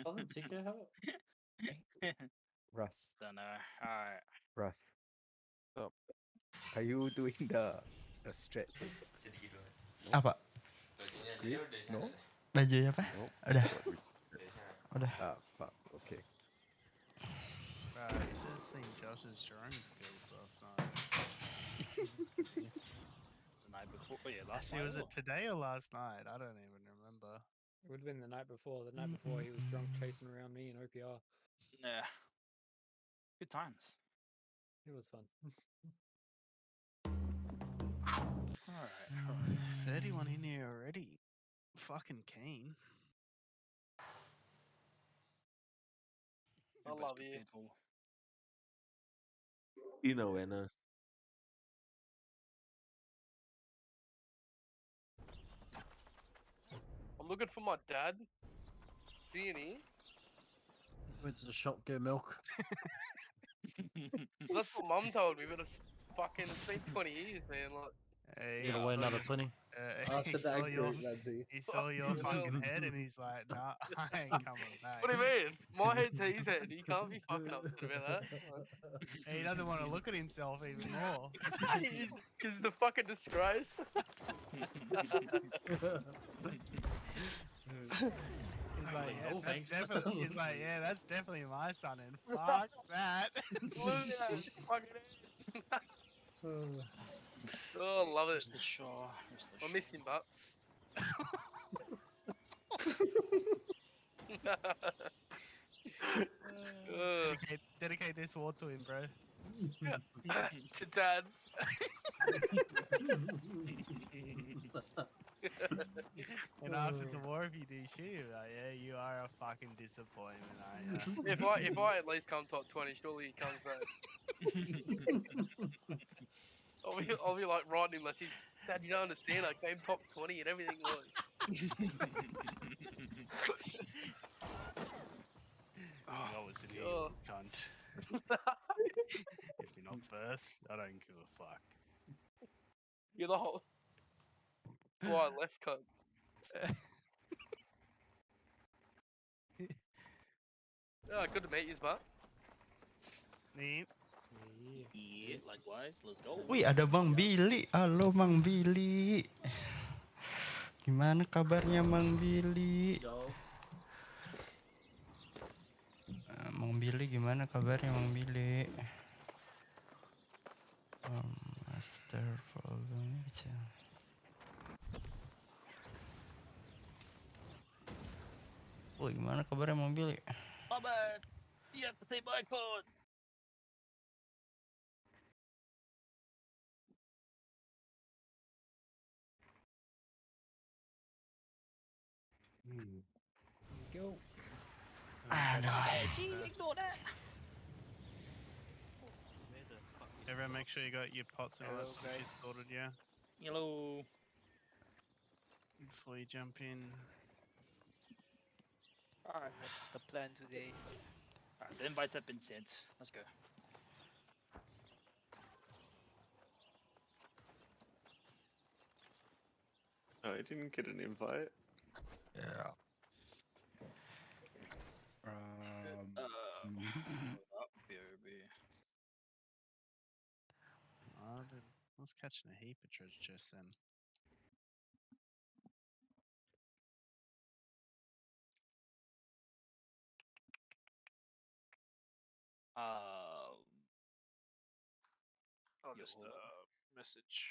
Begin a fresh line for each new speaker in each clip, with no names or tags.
Doesn't Chico hurt?
Russ,
Don't know. Alright.
Russ,
Stop.
are you doing the stretch thing?
Apa?
Grits? No?
Baju apa?
Nope.
Udah,
What we-
udah.
Ah, fuck. Okay.
You should have seen Josh's drone skills last night.
The night before. Oh, yeah, last
Actually,
night.
was it today or last night? I don't even remember.
It would have been the night before. The night before he was drunk chasing around me in OPR.
Yeah. Good times.
It was fun.
Alright.
31 in here already. Fucking keen.
I love you.
Awareness.
I'm looking for my dad. Beanie.
Went to the shop, get milk.
That's what Mum told me, but it's been 20 years, man. Like,
Hey,
Gonna
he
win
saw
another
your-
20.
he saw he saw your fucking head and he's like, nah, I ain't coming back.
what do you mean? My head's his head. He can't be fucking upset about that.
He doesn't want to look at himself even more.
He's the fucking disgrace.
He's like, yeah,
Oh,
that's
thanks.
definitely. He's like, yeah, that's definitely my son, and fuck that.
Fucking oh, love it.
Restless Shaw.
I miss him, but.
Dedicate this war to him, bro.
To Dad.
And after the war, if you do shit, like, yeah, you are a fucking disappointment, aren't you?
If I at least come top 20, surely he comes back. I'll be like writing him like, Dad, you don't understand. I came top 20 and everything. Like.
I was an
Oh.
evil cunt. If you're not first, I don't give a fuck.
You're the whole. Why left cunt? Oh, good to meet you, but.
Neat.
Yeah, likewise. Let's go.
Wih, ada Bang Billy. Halo Bang Billy. Gimana kabarnya Bang Billy?
Yo.
Bang Billy gimana kabarnya Bang Billy? Master program aja. Woi, gimana kabarnya Bang Billy?
Robert! You have to take my code!
There you go.
Ignore that!
Everyone, make sure you got your pots and all that
Hello,
stuff shit
guys.
sorted, yeah?
Hello.
Before you jump in.
Alright, what's the plan today?
Alright, the invites have been sent. Let's go.
Oh, I didn't get an invite.
Yeah.
BRB.
I was catching a heap of treasure chests then.
Oh, just
Yo.
message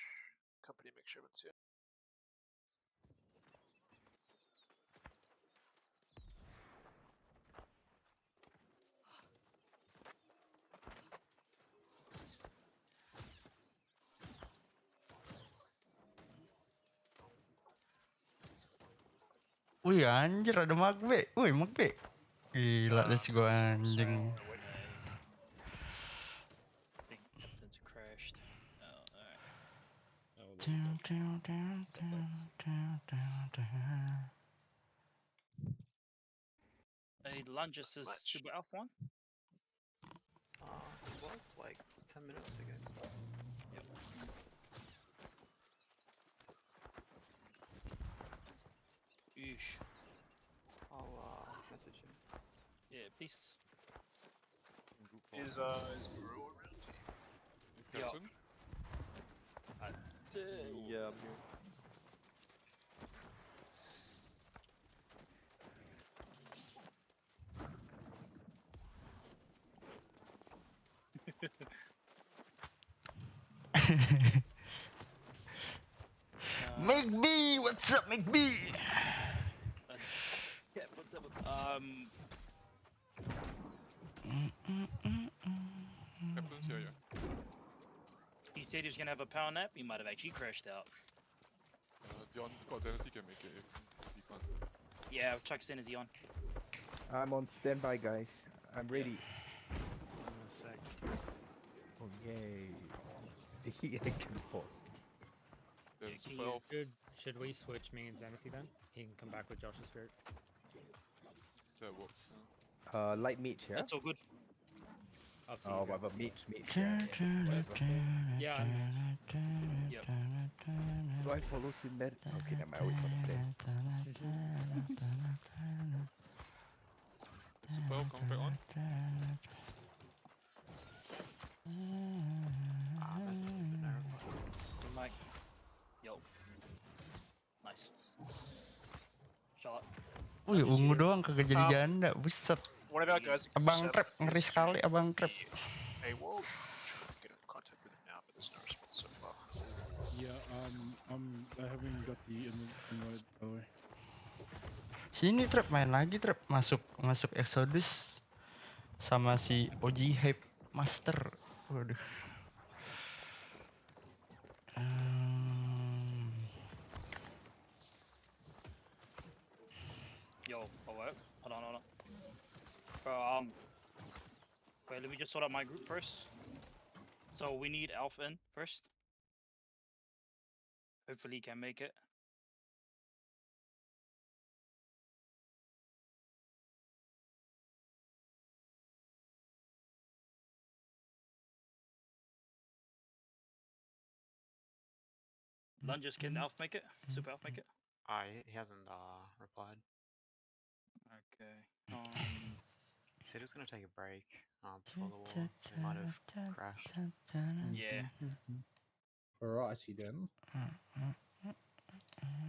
company, make sure it's here.
Wih anjir ada Magbe. Wih Magbe. Gila let's go anjing.
I think Captain's crashed. Oh, alright. Hey, lunges is
Much.
super Alpha one?
It was like 10 minutes ago.
Yep. Yeesh.
I'll message him.
Yeah, peace.
Is Bro around?
Captain?
Yeah, I'm here.
Make B, what's up, make B?
Yeah,
Captain's here, yeah.
he said he was gonna have a power nap. He might have actually crashed out.
Dion got Zenith, he can make it if he can't.
Yeah, Chuck Sen is he on?
I'm on standby, guys. I'm ready.
In a sec.
Oh yay! He actually paused.
Then
Yeah, can
Super
you-
Elf.
Should we switch me and Zanity then? He can come back with Josh's group.
That works.
Light mage, yeah?
That's all good.
Up to
Oh,
you guys.
whatever, mage, yeah. Whatever.
Yeah, I'm in.
Yep.
Do I follow Sinbad? Okay, then I wait for the plan.
Super Elf coming back on.
Mike. Yo. Nice. Shot.
Wih, ungu doang kagak jadi janda, buset.
One of our guys.
Abang Trap, ngeri sekali Abang Trap.
Hey, well, trying to get in contact with him now, but there's no response so far.
Yeah, I haven't got the invite, by the way.
Sini Trap, main lagi Trap, masuk Exodus sama si OG Hype Master. Waduh.
Yo, alright. Hold on. Bro, wait, let me just sort out my group first. So we need Alpha in first. Hopefully he can make it. Lunges, can Alpha make it? Super Alpha make it?
He hasn't replied.
Okay.
He said he was gonna take a break before the war. He might have crashed.
Yeah.
Alrighty then.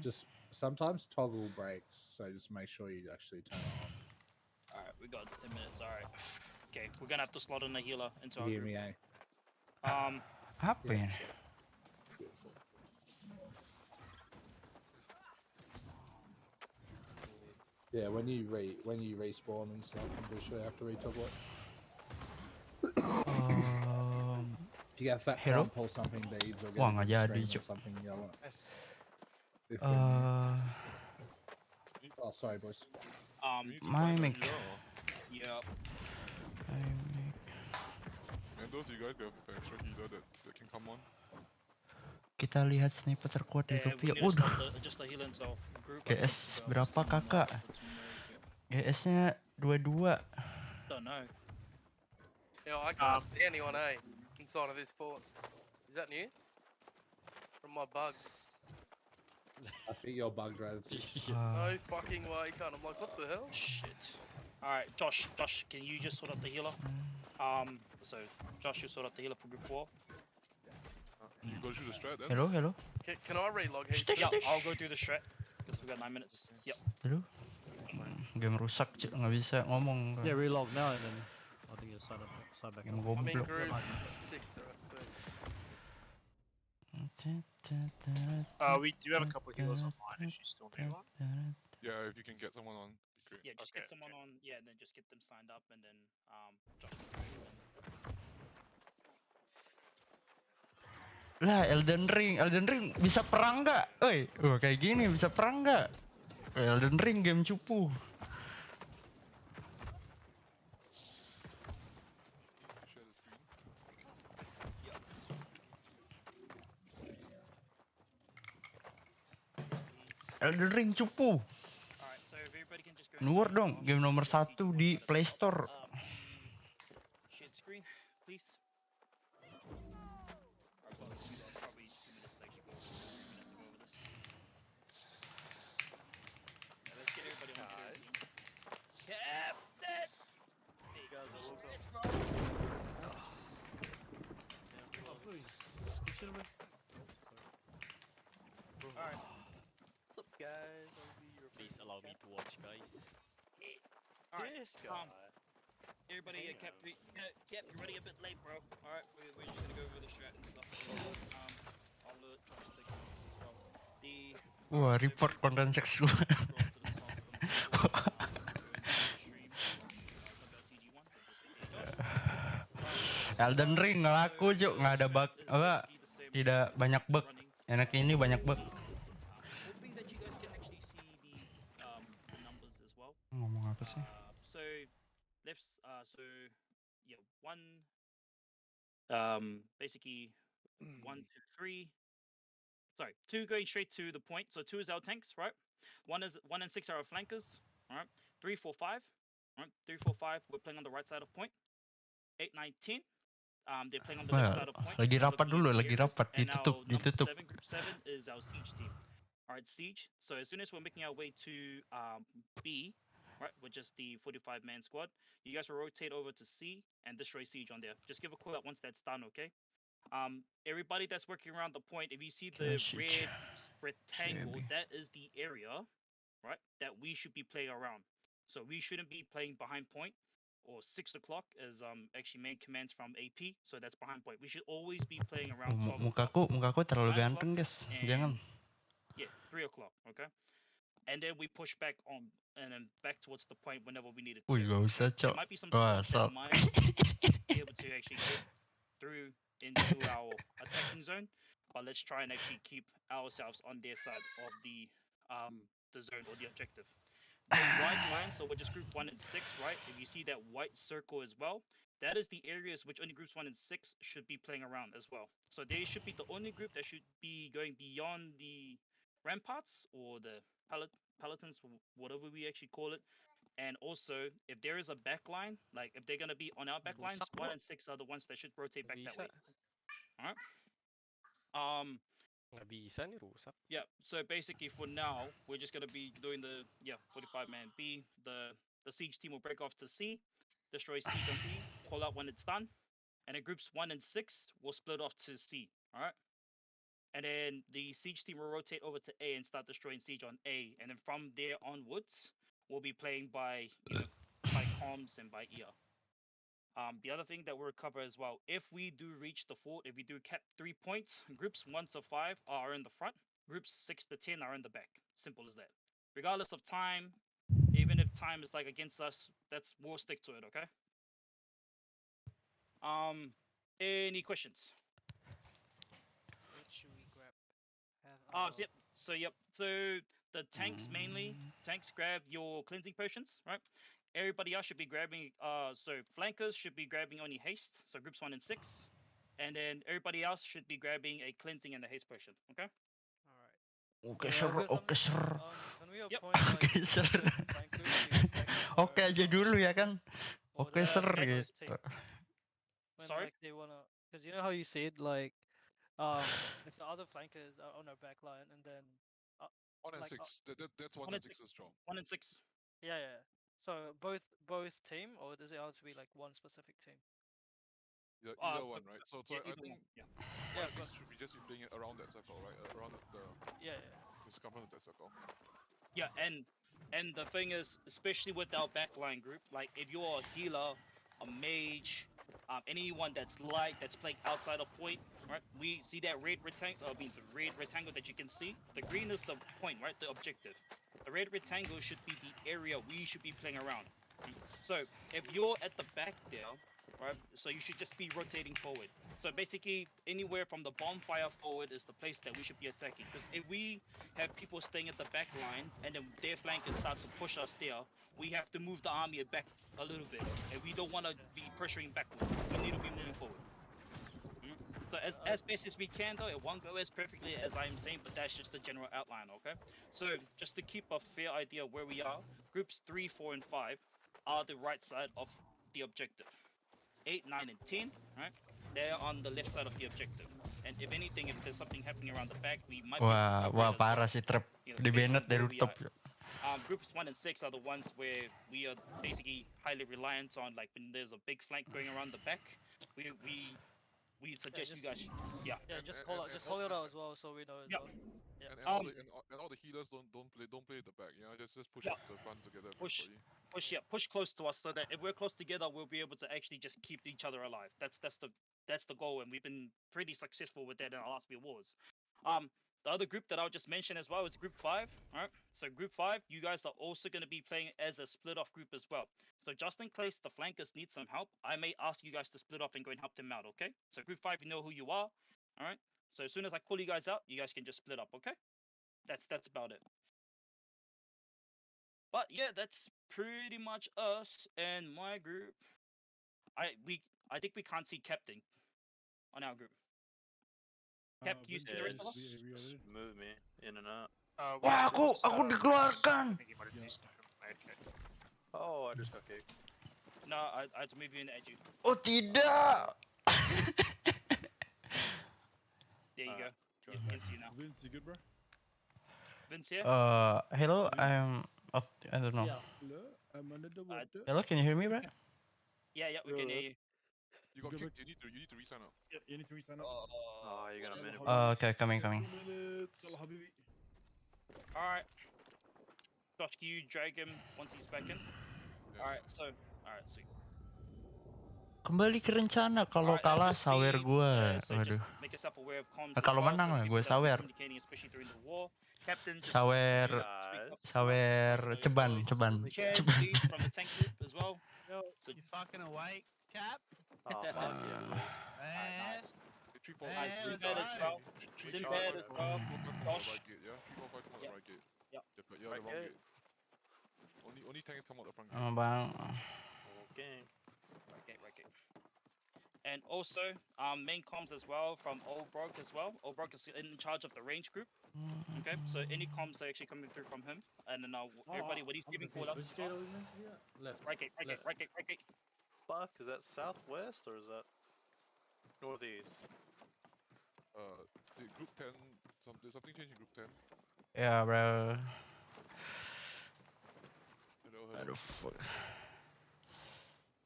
Just sometimes toggle breaks, so just make sure you actually turn it on.
Alright, we got 10 minutes, alright. Okay, we're gonna have to slot in a healer into our
You hear
group.
me, eh?
Apa ya?
Beautiful. Yeah, when you respawn and stuff, I'm pretty sure you have to retoggle it. If you get fat
Hero?
pump or something, beads or
Wah,
get
nggak
a
jadi,
screen or
Cuk.
something, you know what? If oh, sorry, boys.
My mic.
Yeah.
And those you guys got an extra healer that can come on.
Kita lihat sniper terkuat di
Yeah, we
Utopia.
need to
Waduh,
slot just a healer into our group.
GS berapa kakak? GS-nya 22.
Don't know.
Yo, I can't see anyone, eh? Inside of this fort. Is that new? From my bug.
I think you're bugged, right?
No fucking way, cunt. I'm like, what the hell?
Shit. Alright, Josh, can you just sort out the healer? So Josh, you sort out the healer for group 4.
You gotta shoot the strat then?
Hello.
Can I relog here?
Stish,
Yeah,
stish.
I'll go through the strat because we got 9 minutes. Yep.
Aduh. Game rusak, Cuk. Nggak bisa ngomong.
Yeah, relog now and then I think you start back
Game
up.
I'm in
goblok.
group 6,
We do have a couple of healers online if you still need one.
Yeah, if you can get someone on, great.
Yeah, just get someone on. Yeah, and then just get them signed up, and then Josh.
Lah, Elden Ring bisa perang nggak? Oi, kayak gini bisa perang nggak? Elden Ring game cupu.
Share the screen.
Elden Ring cupu.
Alright, so if everybody can just go.
Nuwur dong, game nomor 1 di Play Store.
Share the screen, please. Alright, well, we got probably 2 minutes to actually go. 3 minutes to go over this. Yeah, let's get everybody on the video. Yeah, Alright,
This guy.
everybody
Hang
kept
on.
you're running a bit late, bro. Alright, we're just gonna go over the strat and stuff. I'll try to take it as well. The
Wah, report konten seksual.
scroll to the top from the keyboard, go into the stream, type out TG1, just hit the
Elden Ring nggak laku cuk, nggak ada bug apa, tidak banyak bug. Enak ini banyak bug.
Hoping that you guys can actually see the numbers as well.
Ngomong apa sih?
So so yeah, basically 1, 2, 3. Sorry, 2 going straight to the point. So 2 is our tanks, right? 1 and 6 are our flankers. All right. 3, 4, 5. All right. 3, 4, 5. We're playing on the right side of point. 8, 9, 10. They're playing on the left side of point.
Lagi rapat
looking
dulu,
at the
lagi
areas.
rapat,
And our
ditutup,
number
ditutup.
7, group 7 is our siege team. All right, siege. So as soon as we're making our way to B, right, which is the 45-man squad, you guys will rotate over to C and destroy siege on there. Just give a call out once that's done, okay? Everybody that's working around the point, if you see the red rectangle, that is the area, right, that we should be playing around. So we shouldn't be playing behind point or 6 o'clock as actually main commands from AP. So that's behind point. We should always be playing around 12 o'clock.
Mukaku terlalu
9 o'clock,
ganteng guys,
and
jangan.
yeah, 3 o'clock, okay? And then we push back on and then back towards the point whenever we need it.
Wih, gak usah
There
cok.
might be some
Wah,
spots that
sok.
might be able to actually get through into our attacking zone, but let's try and actually keep ourselves on their side of the zone or the objective. The white line, so we're just group 1 and 6, right? If you see that white circle as well, that is the areas which only groups 1 and 6 should be playing around as well. So they should be the only group that should be going beyond the ramparts or the pelotons, whatever we actually call it. And also, if there is a back line, like if they're gonna be on our back lines, 1 and 6 are the ones that should rotate back that way. Alright.
Nggak bisa nih, rusak.
Yeah. So basically, for now, we're just gonna be doing the 45-man B. The siege team will break off to C, destroy siege on C, call out when it's done, and then groups 1 and 6 will split off to C. Alright. And then the siege team will rotate over to A and start destroying siege on A. And then from there onwards, we'll be playing by by comms and by ear. The other thing that we'll cover as well, if we do reach the fort, if we do cap 3 points, groups 1 to 5 are in the front, groups 6 to 10 are in the back. Simple as that. Regardless of time, even if time is like against us, we'll stick to it, okay? Any questions?
What should we grab?
So the tanks mainly. Tanks grab your cleansing potions, right? Everybody else should be grabbing. So flankers should be grabbing only haste. So groups 1 and 6, and then everybody else should be grabbing a cleansing and a haste potion. Okay.
Oke sir, oke sir.
Can we appoint like
Oke sir.
flankers to back up
Oke aja dulu ya kan. Oke sir gitu.
when
Sorry?
like they wanna, because you know how you said like if the other flankers are on our back line and then
1 and
like,
6. That's 1
1
and
and
6's job.
1 and 6.
yeah. So both team, or does it have to be like one specific team?
Yeah,
Ah,
either
so-
one, right? So
Yeah,
I
either
think
one, yeah.
Yeah,
1 and 6 should be just playing it around that circle, right? Around the
Yeah.
circumference of that circle.
Yeah, and the thing is, especially with our backline group, like if you're a healer, a mage, anyone that's light, that's playing outside of point, right? We see that red rectangle. The red rectangle that you can see. The green is the point, right? The objective. The red rectangle should be the area we should be playing around. So if you're at the back there, right? So you should just be rotating forward. So basically, anywhere from the bonfire forward is the place that we should be attacking. Because if we have people staying at the back lines and then their flankers start to push us there, we have to move the army back a little bit. And we don't want to be pressuring backwards. We need to be moving forward. So as best as we can, though, it won't go as perfectly as I'm saying, but that's just the general outline, okay? So just to keep a fair idea of where we are, groups 3, 4, and 5 are the right side of the objective. 8, 9, and 10, right? They're on the left side of the objective. And if anything, if there's something happening around the back, we might be able to cover it
Wah
as
parah
well.
sih trap.
You know,
Di
based on
Bennett dari
where we
rooftop.
are. Groups 1 and 6 are the ones where we are basically highly reliant on, like when there's a big flank going around the back, we suggest you guys,
just call it out as well, so we know as well.
And all the healers don't play at the back. You know, just push
Yeah.
up the front together. with
Push.
everybody.
Push close to us so that if we're close together, we'll be able to actually just keep each other alive. That's the goal, and we've been pretty successful with that in our last few wars. The other group that I'll just mention as well is Group 5. Alright, so Group 5, you guys are also going to be playing as a split off group as well. So just in case the flankers need some help, I may ask you guys to split off and go and help them out, okay? So Group 5, you know who you are. Alright, so as soon as I call you guys out, you guys can just split up, okay? That's about it. But yeah, that's pretty much us and my group. I think we can't see Captain on our group. Cap, you see the rest of us?
Just move me in and out.
Wah, aku dikeluarkan.
Oh, I just got kicked.
No, I had to move you in and add you.
Oh tidak.
There you go. You can see you now.
Vince, you good, bro?
Vince here?
Hello, I don't know.
Hello, I'm under the water.
Hello, can you hear me, bro?
Yeah, we can hear you.
You got kicked. You need to resign up.
Yeah, you need to resign up.
Oh, you're gonna minute.
Okay, coming.
2 minutes. Yalla habibi.
Alright. Josh, can you drag him once he's back in?
Yeah.
Alright, sweet.
Kembali ke rencana. Kalau kalah sawer gua.
So
Waduh.
just make yourself aware of comms.
Kalau menang lah gue sawer.
Especially during the war. Captain, just
Sawer ceban.
Chad, please, from the tank group as well.
Yo, you fucking awake, Cap?
Oh, fuck yeah, please.
Nice.
Nice.
Sinbad as well. Sinbad as well. Josh.
Yeah, 3, 4, 5 come out the right gate.
Yeah.
But yeah, the wrong gate. Only tanks come out the front gate.
Bang.
Okay.
Right gate. And also, main comms as well from Olbrok as well. Olbrok is in charge of the range group. Okay, so any comms are actually coming through from him. And then everybody, what he's giving call ups as well.
Left.
Right gate.
Fuck, is that southwest or is that northeast?
The group 10. There's something changed in group 10.
Yeah, bro.
Hello.
Aduh, fuck.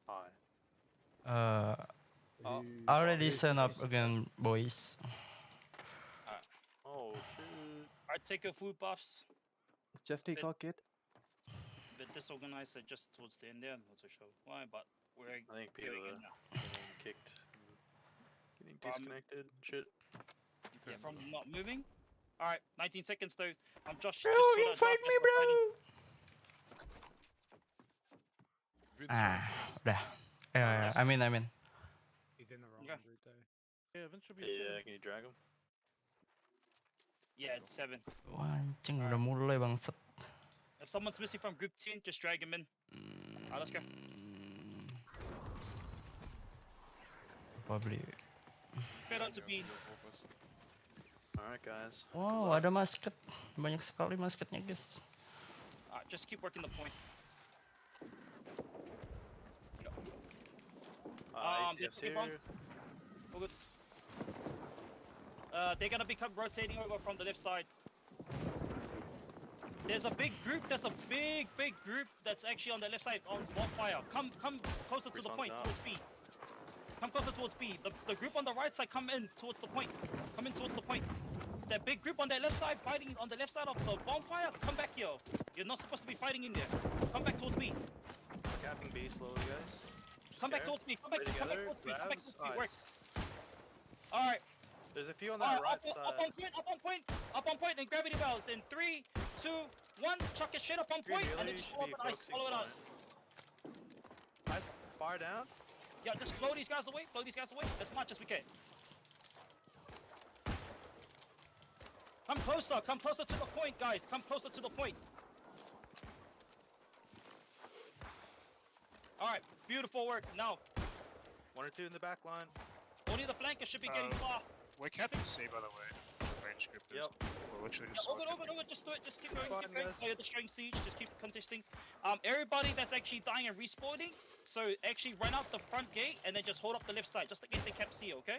Hi.
Already sent up again, boys.
Oh shoot.
Alright, take your food buffs.
Just take our kit.
A bit disorganized just towards the end there. I'm not so sure why, but we're
I think people
doing it
are
now.
getting kicked, getting disconnected. Shit.
Yeah, from not moving. Alright, 19 seconds though. I'm Josh.
Bro,
just
invite me, bro. Udah. Yeah, I'm in.
He's in the wrong
Okay.
group though.
Yeah, Vince should be.
Yeah, can you drag him?
Yeah, it's 7.
Wah, anjing udah mulai bangsat.
If someone's missing from group 10, just drag him in. Alright, let's go.
Probably.
Straight out to B.
Alright, guys.
Wow, ada masket. Banyak sekali masketnya, guys.
Alright, just keep working the point.
ACF's here.
All good. They're gonna become rotating over from the left side. There's a big group. There's a big group that's actually on the left side on bonfire. Come closer to the point towards B. Come closer towards B. The group on the right side, come in towards the point. Come in towards the point. That big group on that left side fighting on the left side of the bonfire. Come back here. You're not supposed to be fighting in there. Come back towards B.
Capping B slowly, guys.
Come back towards me. Come back towards me. Work.
Nice.
Alright.
There's a few on that right side.
Up on point, and gravity wells. In 3, 2, 1, chuck it straight up on point, and then just follow it ice. Follow it ice.
Nice. Fire down.
Yeah, just blow these guys away. As much as we can. Come closer to the point, guys. Come closer to the point. Alright, beautiful work. Now,
1 or 2 in the back line.
only the flankers should be getting far.
We're capping C, by the way. Range group.
Yep.
We're literally just
Over. Just do it. Just keep going.
Fine,
Keep going.
guys.
Oh, you're destroying siege. Just keep contesting. Everybody that's actually dying and respawning. So actually run out the front gate and then just hold up the left side, just in case they cap C. Okay.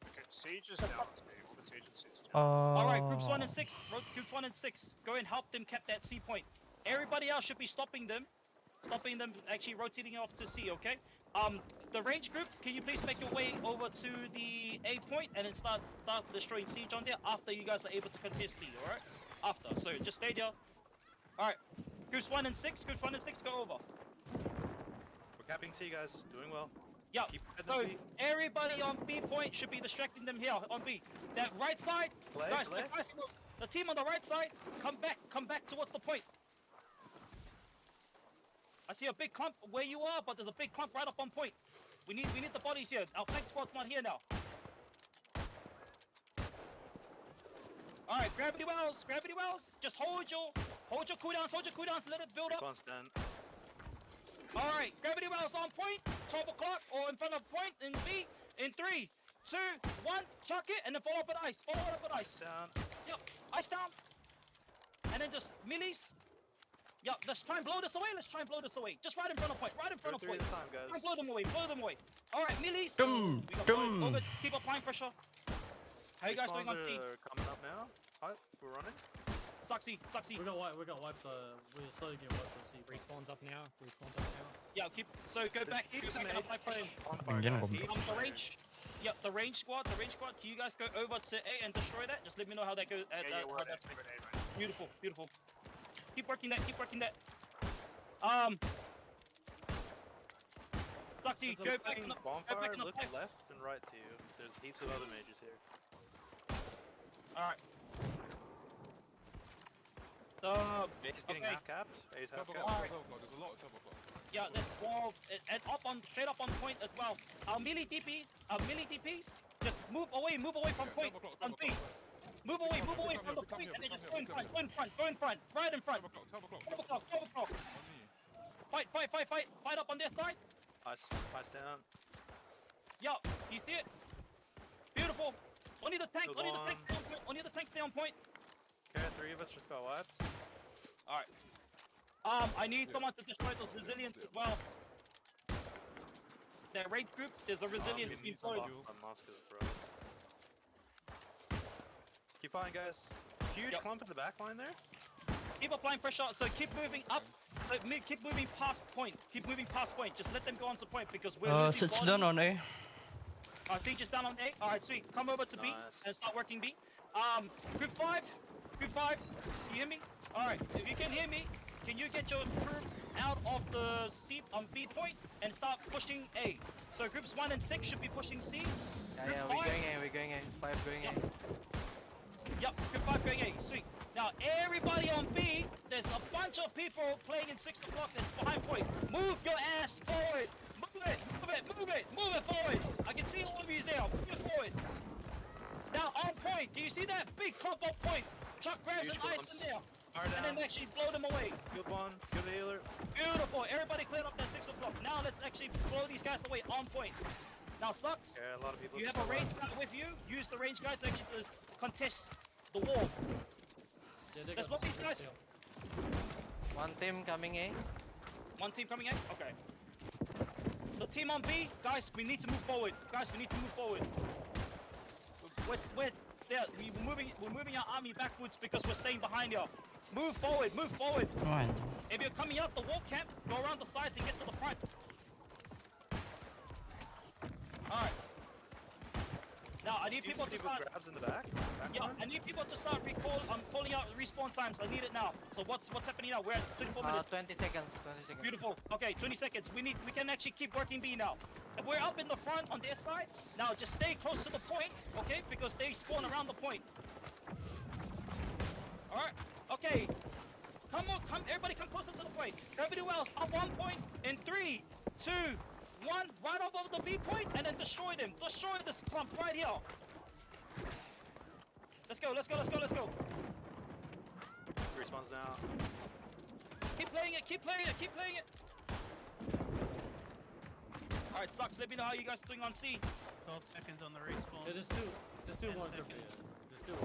Okay, siege is down. All the siege and C is down.
All right, groups 1 and 6. Groups 1 and 6. Go and help them cap that C point. Everybody else should be stopping them actually rotating off to C. Okay. The range group, can you please make your way over to the A point and then start destroying siege on there after you guys are able to contest C, alright? After, so just stay there. Alright, groups 1 and 6, groups 1 and 6 go over.
We're capping C, guys. Doing well.
Yeah,
Keep
so
B.
everybody on B point should be distracting them here on B. That right side, guys, the team on the right side, come back towards the point. I see a big clump where you are, but there's a big clump right up on point. We need the bodies here. Our flank squad's not here now. Alright, gravity wells. Just hold your cooldowns, let it build up. Alright, gravity wells on point, 12 o'clock, or in front of point in B, in 3, 2, 1, chuck it, and then follow up with ice.
Down.
Yep, ice down. And then just millies. Yep, let's try and blow this away. Just right in front of point. Try and blow them away. Alright, millies.
Dum,
We got
dum.
over. Keep applying pressure. How you guys doing on C?
Coming up now. Alright, we're running.
Stuck C.
We got wiped. We're slowly getting wiped on C. Respawns up now.
Yeah, so go back. Keep applying pressure. The range. Yep, the range squad. Can you guys go over to A and destroy that? Just let me know how that goes.
We're at A.
Beautiful. Keep working that. Stuxy, go back in the
Bonfire, look
pipe.
left and right to you. There's heaps of other mages here.
Alright.
A's getting half capped. A's half
Double
capped.
clock, there's a lot of double clock.
Yeah, that's 12 and straight up on point as well. Our melee DP, just move away from point on B. Move away from the point and then just go in front, right in front. 12 o'clock. Fight up on their side.
Ice down.
Yeah, you see it? Beautiful. Only the tank stay on point.
Okay, 3 of us just got wiped.
Alright. I need someone to destroy those resilience as well. That raid group, there's a resilience team forward.
Keep flying, guys. Huge clump in the back line there.
Keep applying pressure, so keep moving up. So keep moving past point. Just let them go on to point because we're losing
Siege down on A.
Siege is down on A. Alright, sweet. Come over to B and start working B. Group 5. Can you hear me? Alright, if you can hear me, can you get your group out of the C on B point and start pushing A? So groups 1 and 6 should be pushing C.
Yeah, we're going A. 5 going A.
Yep, group 5 going A, sweet. Now everybody on B, there's a bunch of people playing in 6 o'clock that's behind point. Move your ass forward. Move it forward. I can see all of you there. Move it forward. Now on point, do you see that big clump on point? Chuck grabs an ice in there. And then actually blow them away.
Good one, good healer.
Beautiful, everybody cleared up that 6 o'clock. Now let's actually blow these guys away on point. Now sucks.
Yeah, a lot of people.
You have a range guy with you. Use the range guy to actually contest the wall. That's what these guys.
One team coming A.
One team coming A? Okay. The team on B, guys, we need to move forward. We're there. We're moving our army backwards because we're staying behind here. Move forward. If you're coming out the wall camp, go around the sides and get to the front. Alright. Now I need people to start.
Grabs in the back.
Yeah, I need people to start I'm calling out respawn times. I need it now. So what's happening now? We're at 24 minutes.
20 seconds.
Beautiful. Okay, 20 seconds. We can actually keep working B now. If we're up in the front on their side, now just stay close to the point, okay? Because they spawn around the point. Alright, okay. Come, everybody come closer to the point. Gravity wells up 1 point in 3, 2, 1, right above the B point, and then destroy them. Destroy this clump right here. Let's go.
Respawns now.
Keep playing it. Alright, Stocks, let me know how you guys are doing on C.
12 seconds on the respawn.
Yeah, there's still one for me. There's still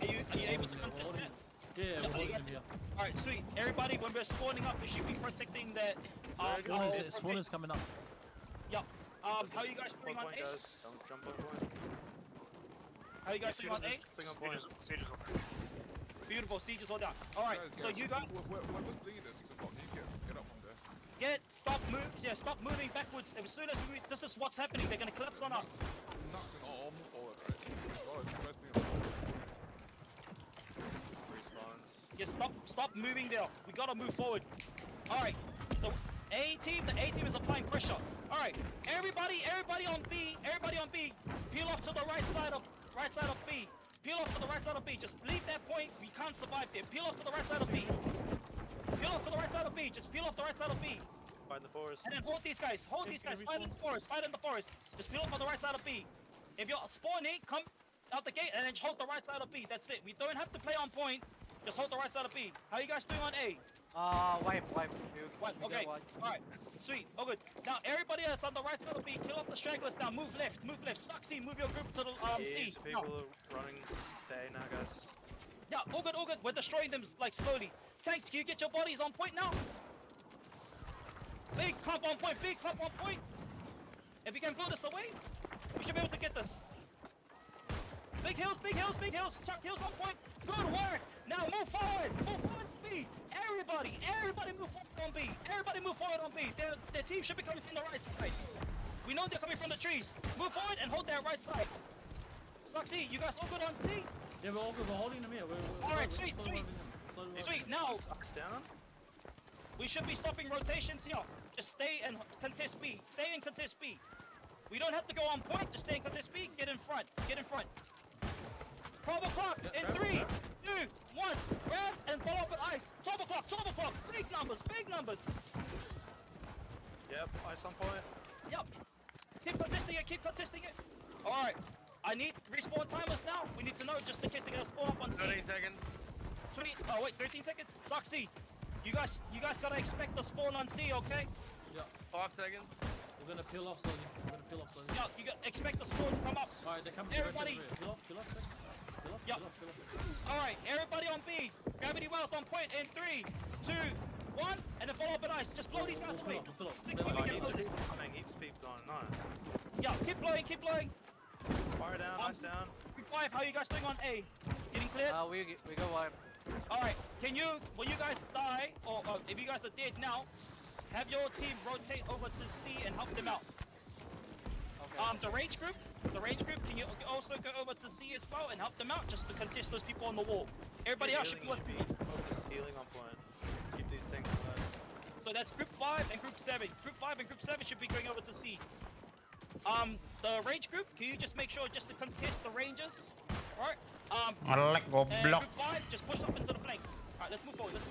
Are you able to contest that?
Yeah, we're holding him here.
Alright, sweet. Everybody, when we're spawning up, we should be protecting that.
Spawner's coming up.
Yep. How are you guys doing on A?
Don't jump on point.
How are you guys doing on A?
Siege is on there.
Beautiful, siege is all down. Alright, so you guys.
What's leaders? 6 o'clock. Can you get up on there?
Stop moves. there. Stop moving backwards. As soon as we move, this is what's happening. They're gonna collapse on us.
Knocks and all move forward, right? You guys need
Respawns.
Yeah, stop moving there. We gotta move forward. All right. The A team is applying pressure. All right. Everybody on B. Peel off to the right side of B. Peel off to the right side of B. Just leave that point. We can't survive there. Peel off to the right side of B. Peel off to the right side of B. Just peel off the right side of B.
Find the forest.
And then hold these guys. Fight in the forest. Just peel off on the right side of B. If you're spawning, come out the gate and then hold the right side of B. That's it. We don't have to play on point. Just hold the right side of B. How are you guys doing on A?
Wipe.
Okay. Alright. Sweet. Oh good. Now everybody that's on the right side of B, kill off the stragglers now. Move left. Sucksy, move your group to the C.
Heaps of people are running to A now, guys.
Yeah, all good. We're destroying them like slowly. Tanks, can you get your bodies on point now? Big clump on point. If we can blow this away, we should be able to get this. Big hills. Chuck hills on point. Good work. Now move forward. B. Everybody move forward on B. Their team should be coming from the right side. We know they're coming from the trees. Move forward and hold that right side. Sucksy, you guys all good on C?
Yeah, we're all good. We're holding them here.
Alright, sweet. Now,
Sucks down.
we should be stopping rotations here. Just stay and contest B. We don't have to go on point. Just stay and contest B. Get in front. 12 o'clock in 3, 2, 1. Grab and follow up with ice. 12 o'clock. Big numbers.
Yep, ice on point.
Yep. Keep contesting it. Alright. I need respawn timers now. We need to know just in case they're gonna spawn up on C.
13 seconds.
13 seconds? Soxy, you guys gotta expect the spawn on C, okay?
Yeah.
5 seconds.
We're gonna peel off slowly.
Yeah, you gotta expect the spawn to come up.
Alright, they're coming.
Everybody.
Peel off.
Yep. Alright, everybody on B. Gravity wells on point in 3, 2, 1, and then follow up with ice. Just blow these guys away.
Heaps of people on. Nice.
Yeah, keep blowing.
Fire down, ice down.
Group 5, how are you guys doing on A? Getting clear?
We go wipe.
Alright, when you guys die, or if you guys are dead now, have your team rotate over to C and help them out.
Okay.
The range group, can you also go over to C as well and help them out, just to contest those people on the wall? Everybody else should be with me.
Focus healing on point. Keep these tanks alive.
So that's group 5 and group 7. Group 5 and group 7 should be going over to C. The range group, can you just make sure just to contest the rangers? Alright?
Ngelek
And
goblok.
group 5, just push up into the flanks. Alright, let's move forward.
Guys,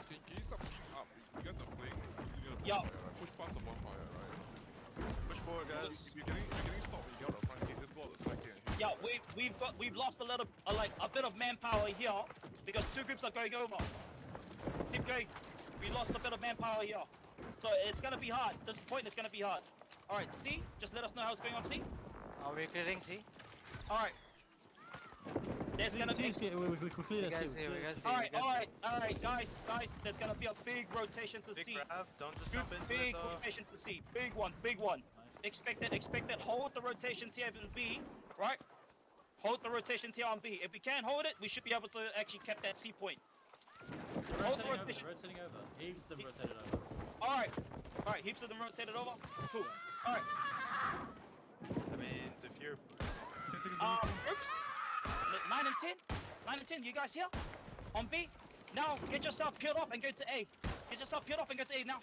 can you stop pushing up? You guys are playing.
Yeah.
Push past the bonfire, right?
Push forward, guys.
If you're getting stopped when you get out the front gate, just go out the side gate.
Yeah, we've lost a bit of manpower here because 2 groups are going over. Keep going. We lost a bit of manpower here, so it's gonna be hard. This point is gonna be hard. All right, C. Just let us know how it's going on C.
We're clearing C.
All right. There's gonna be.
We clear that C.
All right, guys. There's gonna be a big rotation to
Big
C.
grab, don't just jump into
Big
it though.
rotation to C. Big one. Expect it. Hold the rotations here in B, right? Hold the rotations here on B. If we can't hold it, we should be able to actually keep that C point. Hold the rotation.
Rotating over. Heaps of them rotated over.
Alright, heaps of them rotated over. Cool. Alright.
That means if you're
Groups 9 and 10, you guys here? On B? Now get yourself peeled off and go to A. Now.